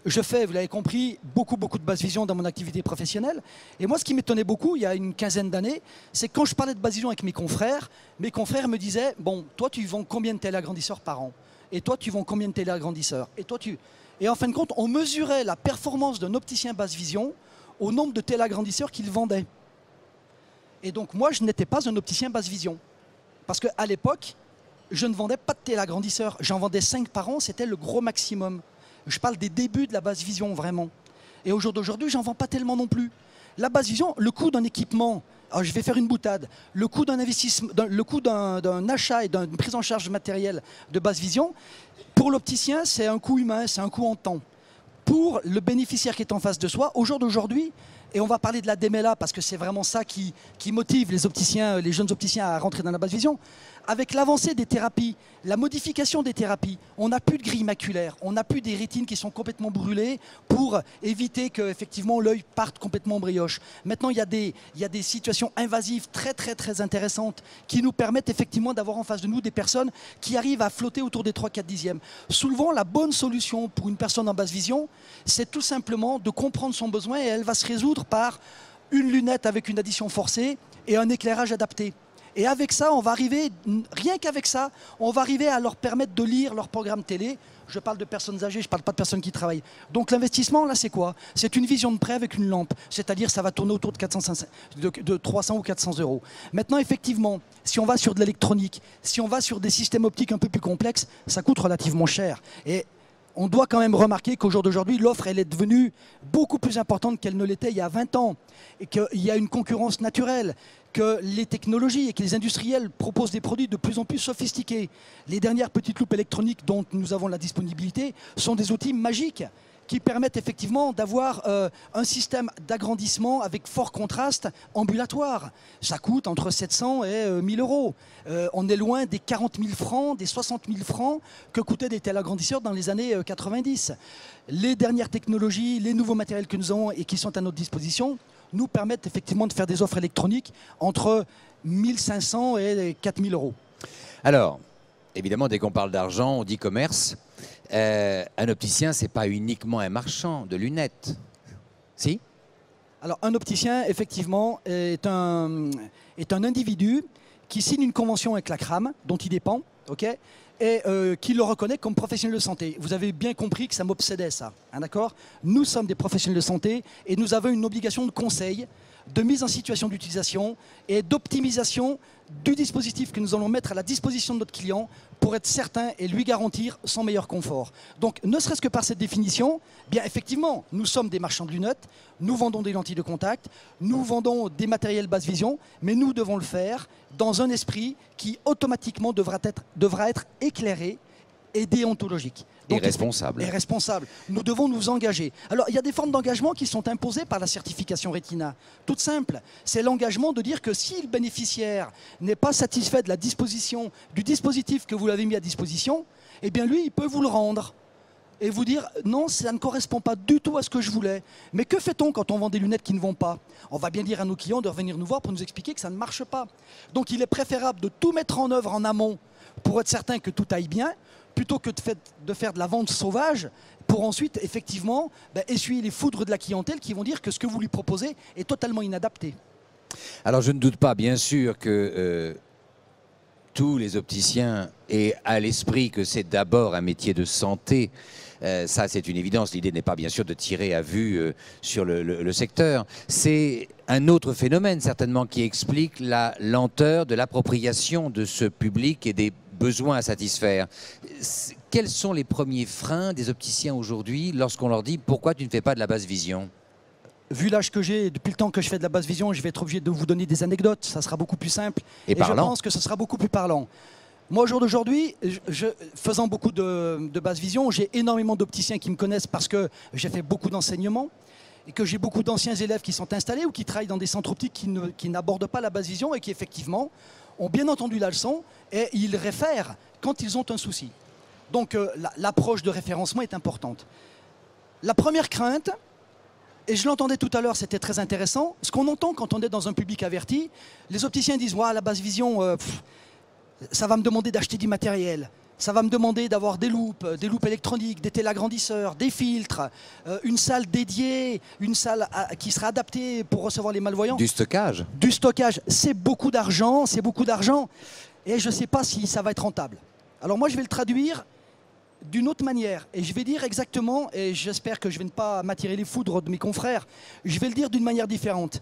je fais, vous l'avez compris, beaucoup de basse vision dans mon activité professionnelle. Et moi, ce qui m'étonnait beaucoup, il y a une quinzaine d'années, c'est quand je parlais de basse vision avec mes confrères me disaient, bon, toi, tu vends combien de téléagrandisseurs par an? Et toi, tu vends combien de téléagrandisseurs? Et en fin de compte, on mesurait la performance d'un opticien basse vision au nombre de téléagrandisseurs qu'il vendait. Et donc, moi, je n'étais pas un opticien basse vision. Parce qu'à l'époque, je ne vendais pas de téléagrandisseurs. J'en vendais 5 par an, c'était le gros maximum. Je parle des débuts de la basse vision, vraiment. Et au jour d'aujourd'hui, j'en vends pas tellement non plus. La basse vision, le coût d'un équipement, alors je vais faire une boutade, le coût d'un investissement, le coût d'un achat et d'une prise en charge de matériel de basse vision, pour l'opticien, c'est un coût humain, c'est un coût en temps. Pour le bénéficiaire qui est en face de soi, au jour d'aujourd'hui, et on va parler de la DMLA parce que c'est vraiment ça qui motive les opticiens, les jeunes opticiens à rentrer dans la basse vision. Avec l'avancée des thérapies, la modification des thérapies, on n'a plus de grille maculaire, on n'a plus des rétines qui sont complètement brûlées pour éviter que effectivement l'œil parte complètement en brioche. Maintenant, il y a des situations invasives très intéressantes qui nous permettent effectivement d'avoir en face de nous des personnes qui arrivent à flotter autour des 3-4 dixièmes. Souvent, la bonne solution pour une personne en basse vision, c'est tout simplement de comprendre son besoin et elle va se résoudre par une lunette avec une addition forcée et un éclairage adapté. Et avec ça, on va arriver, rien qu'avec ça, on va arriver à leur permettre de lire leur programme télé. Je parle de personnes âgées, je ne parle pas de personnes qui travaillent. Donc l'investissement, là, c'est quoi? C'est une vision de prêt avec une lampe. C'est-à-dire ça va tourner autour de 300 ou 400 euros. Maintenant, effectivement, si on va sur de l'électronique, si on va sur des systèmes optiques un peu plus complexes, ça coûte relativement cher. Et on doit quand même remarquer qu'au jour d'aujourd'hui, l'offre, elle est devenue beaucoup plus importante qu'elle ne l'était il y a 20 ans. Et qu'il y a une concurrence naturelle, que les technologies et que les industriels proposent des produits de plus en plus sophistiqués. Les dernières petites loupes électroniques dont nous avons la disponibilité sont des outils magiques qui permettent effectivement d'avoir un système d'agrandissement avec fort contraste ambulatoire. Ça coûte entre 700 et 1000 euros. On est loin des 40 000 francs, des 60 000 francs que coûtaient des téléagrandisseurs dans les années 90. Les dernières technologies, les nouveaux matériels que nous avons et qui sont à notre disposition nous permettent effectivement de faire des offres électroniques entre 1500 et 4000 euros. Alors, évidemment, dès qu'on parle d'argent, on dit commerce. Un opticien, ce n'est pas uniquement un marchand de lunettes. Si? Alors, un opticien, effectivement, est un individu qui signe une convention avec la CRAM, dont il dépend, okay, et qui le reconnaît comme professionnel de santé. Vous avez bien compris que ça m'obsédait, ça. Hein, d'accord? Nous sommes des professionnels de santé et nous avons une obligation de conseil, de mise en situation d'utilisation et d'optimisation du dispositif que nous allons mettre à la disposition de notre client pour être certain et lui garantir son meilleur confort. Donc, ne serait-ce que par cette définition, bien effectivement, nous sommes des marchands de lunettes, nous vendons des lentilles de contact, nous vendons des matériels basse vision, mais nous devons le faire dans un esprit qui automatiquement devra être éclairé et déontologique. Donc, et responsable. Et responsable. Nous devons nous engager. Alors, il y a des formes d'engagement qui sont imposées par la certification Retina. Toute simple. C'est l'engagement de dire que si le bénéficiaire n'est pas satisfait de la disposition du dispositif que vous l'avez mis à disposition, eh bien lui, il peut vous le rendre et vous dire non, ça ne correspond pas du tout à ce que je voulais. Mais que fait-on quand on vend des lunettes qui ne vont pas? On va bien dire à nos clients de revenir nous voir pour nous expliquer que ça ne marche pas. Donc, il est préférable de tout mettre en œuvre en amont pour être certain que tout aille bien, plutôt que de faire de la vente sauvage pour ensuite, effectivement, essuyer les foudres de la clientèle qui vont dire que ce que vous lui proposez est totalement inadapté. Alors, je ne doute pas, bien sûr, que tous les opticiens aient à l'esprit que c'est d'abord un métier de santé. Ça, c'est une évidence. L'idée n'est pas, bien sûr, de tirer à vue sur le secteur. C'est un autre phénomène, certainement, qui explique la lenteur de l'appropriation de ce public et des besoins à satisfaire. Quels sont les premiers freins des opticiens aujourd'hui lorsqu'on leur dit « Pourquoi tu ne fais pas de la basse vision ?» Vu l'âge que j'ai, depuis le temps que je fais de la basse vision, je vais être obligé de vous donner des anecdotes. Ça sera beaucoup plus simple. Et je pense que ce sera beaucoup plus parlant. Moi, au jour d'aujourd'hui, faisant beaucoup de basse vision, j'ai énormément d'opticiens qui me connaissent parce que j'ai fait beaucoup d'enseignements et que j'ai beaucoup d'anciens élèves qui sont installés ou qui travaillent dans des centres optiques qui n'abordent pas la basse vision et qui, effectivement, ont bien entendu la leçon et ils réfèrent quand ils ont un souci. Donc, l'approche de référencement est importante. La première crainte, et je l'entendais tout à l'heure, c'était très intéressant, ce qu'on entend quand on est dans un public averti, les opticiens disent « la basse vision, ça va me demander d'acheter du matériel, ça va me demander d'avoir des loupes électroniques, des téléagrandisseurs, des filtres, une salle dédiée, une salle qui sera adaptée pour recevoir les malvoyants. » Du stockage. Du stockage, c'est beaucoup d'argent, et je ne sais pas si ça va être rentable. Alors moi, je vais le traduire d'une autre manière, et je vais dire exactement, et j'espère que je ne vais pas m'attirer les foudres de mes confrères, je vais le dire d'une manière différente.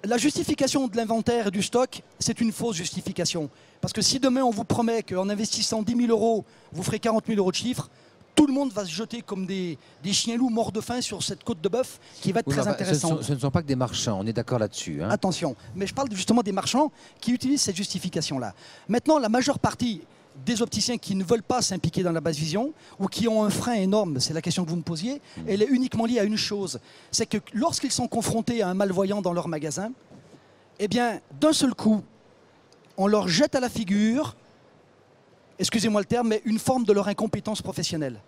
La justification de l'inventaire et du stock, c'est une fausse justification. Parce que si demain on vous promet qu'en investissant 10 000 €, vous ferez 40 000 € de chiffre, tout le monde va se jeter comme des chiens loups morts de faim sur cette côte de bœuf qui va être très intéressante. Ce ne sont pas que des marchands, on est d'accord là-dessus. Hein. Attention, mais je parle justement des marchands qui utilisent cette justification-là. Maintenant, la majeure partie des opticiens qui ne veulent pas s'impliquer dans la basse vision ou qui ont un frein énorme, c'est la question que vous me posiez, elle est uniquement liée à une chose, c'est que lorsqu'ils sont confrontés à un malvoyant dans leur magasin, eh bien, d'un seul coup, on leur jette à la figure, excusez-moi le terme, mais une forme de leur incompétence professionnelle.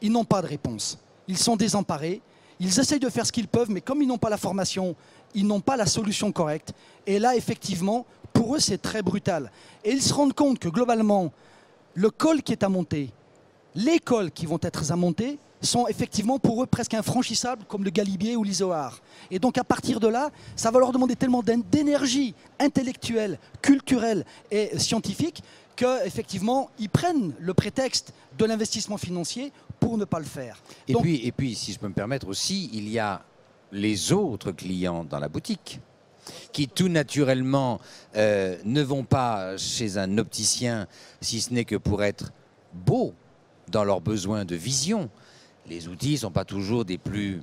Ils n'ont pas de réponse. Ils sont désemparés. Ils essayent de faire ce qu'ils peuvent, mais comme ils n'ont pas la formation, ils n'ont pas la solution correcte. Et là, effectivement, pour eux, c'est très brutal. Et ils se rendent compte que globalement, le col qui est à monter, les cols qui vont être à monter, sont effectivement pour eux presque infranchissables comme le Galibier ou l'Izoard. Et donc à partir de là, ça va leur demander tellement d'énergie intellectuelle, culturelle et scientifique qu'effectivement, ils prennent le prétexte de l'investissement financier pour ne pas le faire. Et puis, si je peux me permettre aussi, il y a les autres clients dans la boutique qui tout naturellement ne vont pas chez un opticien si ce n'est que pour être beaux dans leurs besoins de vision. Les outils ne sont pas toujours des plus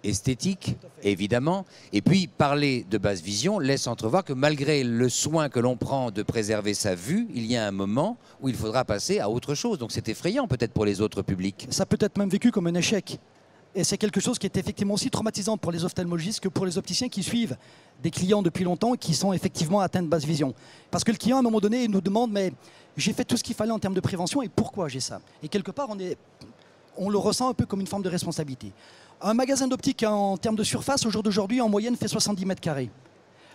esthétiques, évidemment. Et puis, parler de basse vision laisse entrevoir que malgré le soin que l'on prend de préserver sa vue, il y a un moment où il faudra passer à autre chose. Donc c'est effrayant peut-être pour les autres publics. Ça peut être même vécu comme un échec. Et c'est quelque chose qui est effectivement aussi traumatisant pour les ophtalmologistes que pour les opticiens qui suivent des clients depuis longtemps et qui sont effectivement atteints de basse vision. Parce que le client, à un moment donné, il nous demande « mais j'ai fait tout ce qu'il fallait en termes de prévention et pourquoi j'ai ça ?» Et quelque part, on le ressent un peu comme une forme de responsabilité. Un magasin d'optique en termes de surface, au jour d'aujourd'hui, en moyenne, fait 70 mètres carrés.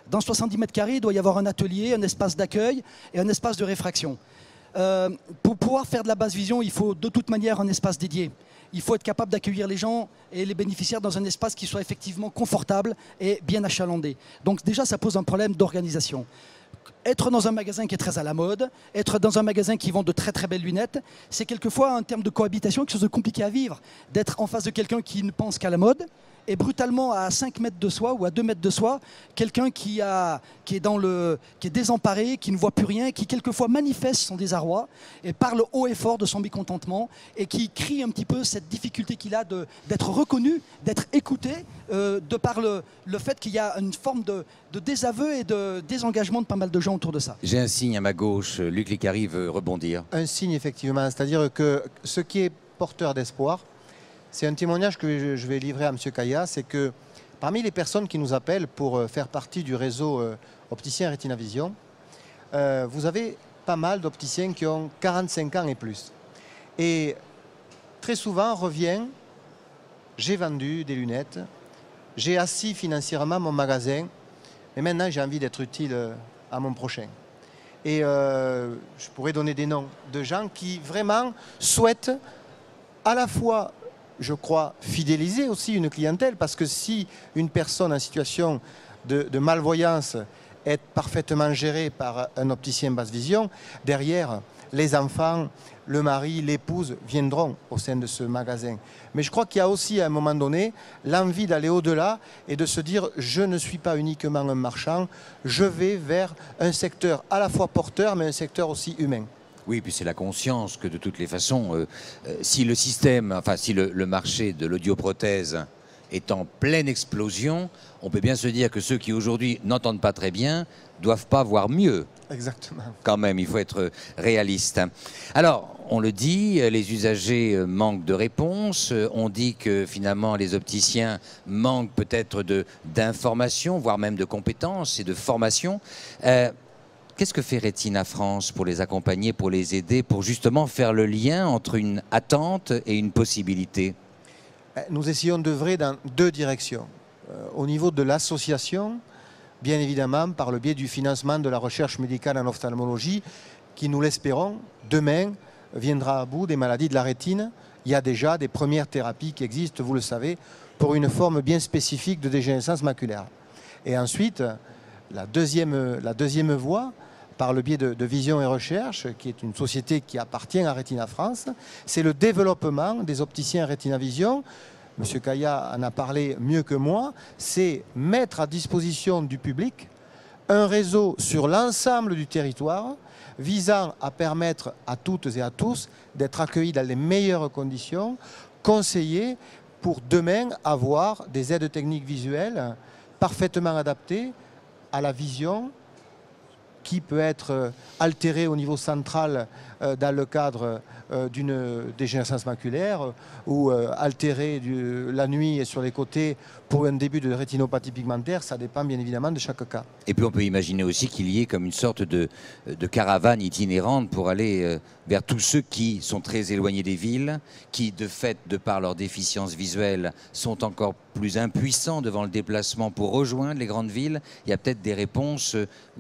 Dans 70 mètres carrés, il doit y avoir un atelier, un espace d'accueil et un espace de réfraction. Pour pouvoir faire de la basse vision, il faut de toute manière un espace dédié. Il faut être capable d'accueillir les gens et les bénéficiaires dans un espace qui soit effectivement confortable et bien achalandé. Donc déjà, ça pose un problème d'organisation. être dans un magasin qui est très à la mode, être dans un magasin qui vend de très très belles lunettes, c'est quelquefois en termes de cohabitation quelque chose de compliqué à vivre. D'être en face de quelqu'un qui ne pense qu'à la mode et brutalement à 5 mètres de soi ou à 2 mètres de soi, quelqu'un qui est désemparé, qui ne voit plus rien, qui quelquefois manifeste son désarroi et parle haut et fort de son mécontentement et qui crie un petit peu cette difficulté qu'il a d'être reconnu, d'être écouté, de par le fait qu'il y a une forme de désaveu et de désengagement de pas mal de gens autour de ça. J'ai un signe à ma gauche. Luc Licari veut rebondir. Un signe, effectivement, c'est-à-dire que ce qui est porteur d'espoir, c'est un témoignage que je vais livrer à M. Kaya, c'est que parmi les personnes qui nous appellent pour faire partie du réseau opticien Retina Vision, vous avez pas mal d'opticiens qui ont 45 ans et plus. Et très souvent revient, j'ai vendu des lunettes, j'ai assis financièrement mon magasin, mais maintenant j'ai envie d'être utile à mon prochain. Et je pourrais donner des noms de gens qui vraiment souhaitent à la fois, je crois, fidéliser aussi une clientèle, parce que si une personne en situation de malvoyance est parfaitement gérée par un opticien basse vision, derrière, les enfants, le mari, l'épouse viendront au sein de ce magasin. Mais je crois qu'il y a aussi à un moment donné l'envie d'aller au-delà et de se dire je ne suis pas uniquement un marchand, je vais vers un secteur à la fois porteur mais un secteur aussi humain. Oui, puis c'est la conscience que de toutes les façons, si le système, enfin si le marché de l'audioprothèse est en pleine explosion, on peut bien se dire que ceux qui aujourd'hui n'entendent pas très bien doivent pas voir mieux. Exactement. Quand même, il faut être réaliste. Alors, on le dit, les usagers manquent de réponses. On dit que finalement, les opticiens manquent peut-être d'informations, voire même de compétences et de formation. Qu'est-ce que fait Retina France pour les accompagner, pour les aider, pour justement faire le lien entre une attente et une possibilité? Nous essayons d'œuvrer dans deux directions. Au niveau de l'association, bien évidemment, par le biais du financement de la recherche médicale en ophtalmologie, qui, nous l'espérons, demain viendra à bout des maladies de la rétine. Il y a déjà des premières thérapies qui existent, vous le savez, pour une forme bien spécifique de dégénérescence maculaire. Et ensuite, la deuxième voie, par le biais de Vision et Recherche, qui est une société qui appartient à Retina France, c'est le développement des opticiens Retina Vision. M. Kaya en a parlé mieux que moi, c'est mettre à disposition du public un réseau sur l'ensemble du territoire visant à permettre à toutes et à tous d'être accueillis dans les meilleures conditions, conseillés pour demain avoir des aides techniques visuelles parfaitement adaptées à la vision qui peut être altérée au niveau central dans le cadre d'une dégénérescence maculaire ou altérée la nuit et sur les côtés pour un début de rétinopathie pigmentaire. Ça dépend bien évidemment de chaque cas. Et puis on peut imaginer aussi qu'il y ait comme une sorte de caravane itinérante pour aller vers tous ceux qui sont très éloignés des villes, qui de fait, de par leur déficience visuelle, sont encore plus impuissants devant le déplacement pour rejoindre les grandes villes. Il y a peut-être des réponses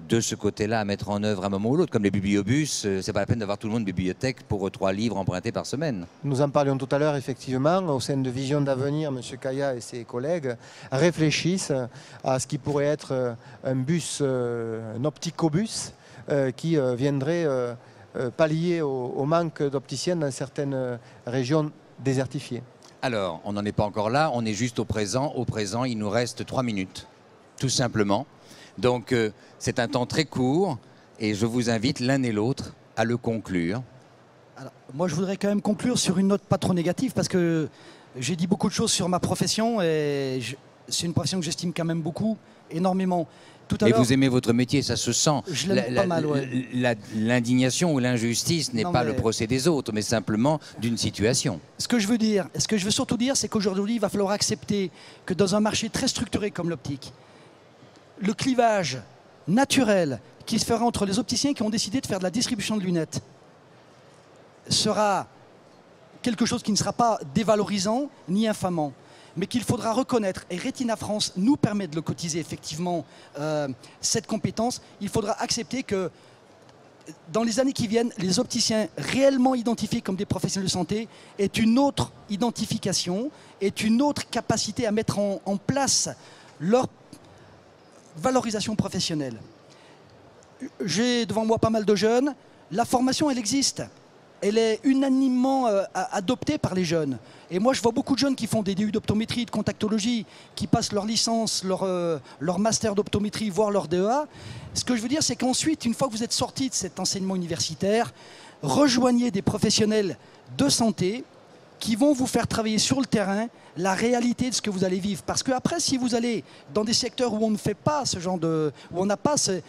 de ce côté-là à mettre en œuvre à un moment ou l'autre, comme les bibliobus. C'est pas la peine d'avoir tout le monde bibliothèque pour 3 livres empruntés par semaine. Nous en parlions tout à l'heure, effectivement, au sein de Vision d'Avenir, M. Kaya et ses collègues réfléchissent à ce qui pourrait être un bus, un opticobus, qui viendrait pallier au manque d'opticiens dans certaines régions désertifiées. Alors, on n'en est pas encore là, on est juste au présent. Au présent, il nous reste 3 minutes, tout simplement. Donc, c'est un temps très court et je vous invite l'un et l'autre à le conclure. Alors, moi, je voudrais quand même conclure sur une note pas trop négative parce que j'ai dit beaucoup de choses sur ma profession et c'est une profession que j'estime quand même beaucoup, énormément. Et vous aimez votre métier, ça se sent. Je l'aime pas mal, ouais. L'indignation ou l'injustice n'est pas le procès des autres, mais simplement d'une situation. Ce que je veux surtout dire, c'est qu'aujourd'hui, il va falloir accepter que dans un marché très structuré comme l'optique, le clivage naturel qui se fera entre les opticiens qui ont décidé de faire de la distribution de lunettes sera quelque chose qui ne sera pas dévalorisant ni infamant, mais qu'il faudra reconnaître, et Retina France nous permet de le cotiser effectivement, cette compétence. Il faudra accepter que dans les années qui viennent, les opticiens réellement identifiés comme des professionnels de santé est une autre identification, est une autre capacité à mettre en place leur valorisation professionnelle. j'ai devant moi pas mal de jeunes. La formation, elle existe. Elle est unanimement adoptée par les jeunes. Et moi, je vois beaucoup de jeunes qui font des DU d'optométrie, de contactologie, qui passent leur licence, leur master d'optométrie, voire leur DEA. Ce que je veux dire, c'est qu'ensuite, une fois que vous êtes sorti de cet enseignement universitaire, rejoignez des professionnels de santé qui vont vous faire travailler sur le terrain la réalité de ce que vous allez vivre. Parce qu'après, si vous allez dans des secteurs où on ne fait pas ce genre de... où on n'a pas cette...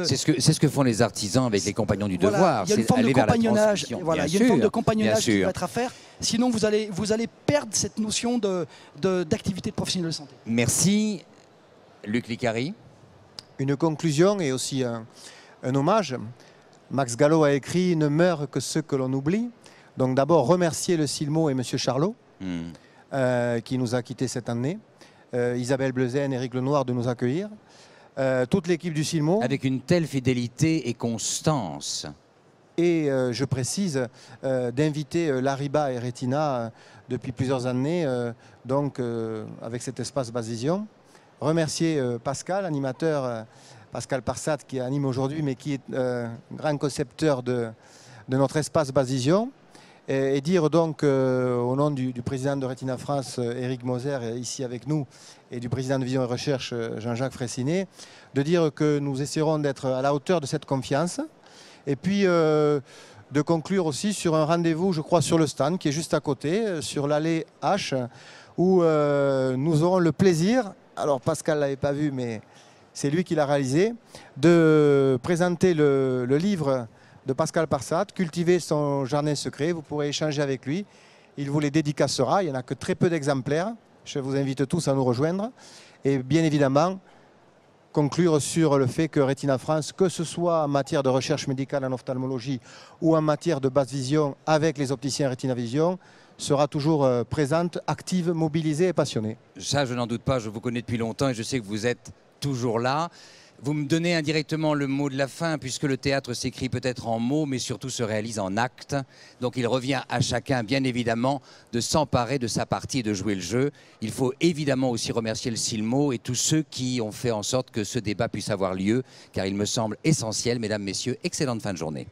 C'est ce que font les artisans avec les compagnons du voilà, devoir. il y a une forme de compagnonnage, voilà, il y a une forme de compagnonnage qui va être à faire. Sinon, vous allez perdre cette notion d'activité de professionnel de santé. Merci. Luc Licari. Une conclusion et aussi un hommage. Max Gallo a écrit « Ne meurent que ceux que l'on oublie ». Donc d'abord, remercier le Silmo et M. Charlot, qui nous a quittés cette année. Isabelle Bleuzen, Éric Lenoir de nous accueillir. Toute l'équipe du Silmo. Avec une telle fidélité et constance. Et je précise d'inviter Lariba et Retina depuis plusieurs années, donc avec cet espace Basse Vision. Remercier Pascal, animateur, Pascal Parsat, qui anime aujourd'hui, mais qui est grand concepteur de notre espace Basse Vision. Et dire donc au nom du président de Retina France, Éric Moser, ici avec nous, et du président de Vision et Recherche, Jean-Jacques Fraissinet, de dire que nous essaierons d'être à la hauteur de cette confiance. Et puis de conclure aussi sur un rendez-vous, je crois, sur le stand qui est juste à côté, sur l'allée H, où nous aurons le plaisir, alors Pascal ne l'avait pas vu, mais c'est lui qui l'a réalisé, de présenter le livre de Pascal Parsat, Cultiver son jardin secret. Vous pourrez échanger avec lui. Il vous les dédicacera. Il n'y en a que très peu d'exemplaires. Je vous invite tous à nous rejoindre. Et bien évidemment, conclure sur le fait que Retina France, que ce soit en matière de recherche médicale en ophtalmologie ou en matière de basse vision avec les opticiens Retina Vision, sera toujours présente, active, mobilisée et passionnée. Ça, je n'en doute pas. Je vous connais depuis longtemps et je sais que vous êtes toujours là. Vous me donnez indirectement le mot de la fin, puisque le théâtre s'écrit peut-être en mots, mais surtout se réalise en actes. Donc il revient à chacun, bien évidemment, de s'emparer de sa partie et de jouer le jeu. Il faut évidemment aussi remercier le Silmo et tous ceux qui ont fait en sorte que ce débat puisse avoir lieu, car il me semble essentiel. Mesdames, Messieurs, excellente fin de journée.